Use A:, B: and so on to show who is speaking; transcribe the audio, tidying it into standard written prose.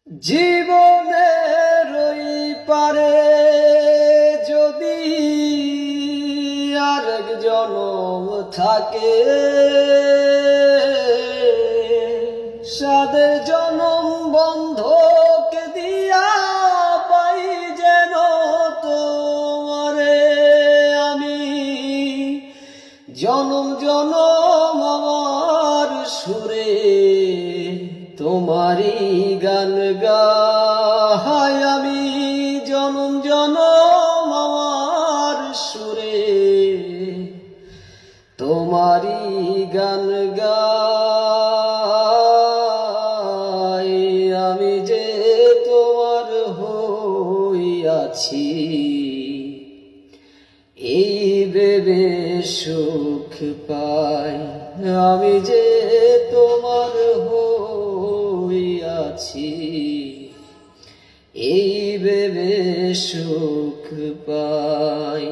A: জীবনের ওই পারে যদি আরেক জনম থাকে, সাদের জনম বন্ধক দিয়া পাই যেন তোমারে আমি। জনম জনম আমার সুরে তোমারই গান গাই আমি। জনম জনম আমার সুরে তোমারই গান গাই আমি। যে তোমার হইয়াছি এই ভেবে সুখ পাই আমি। যে তোমার হইয়াছি এই ভেবে সুখ পাই।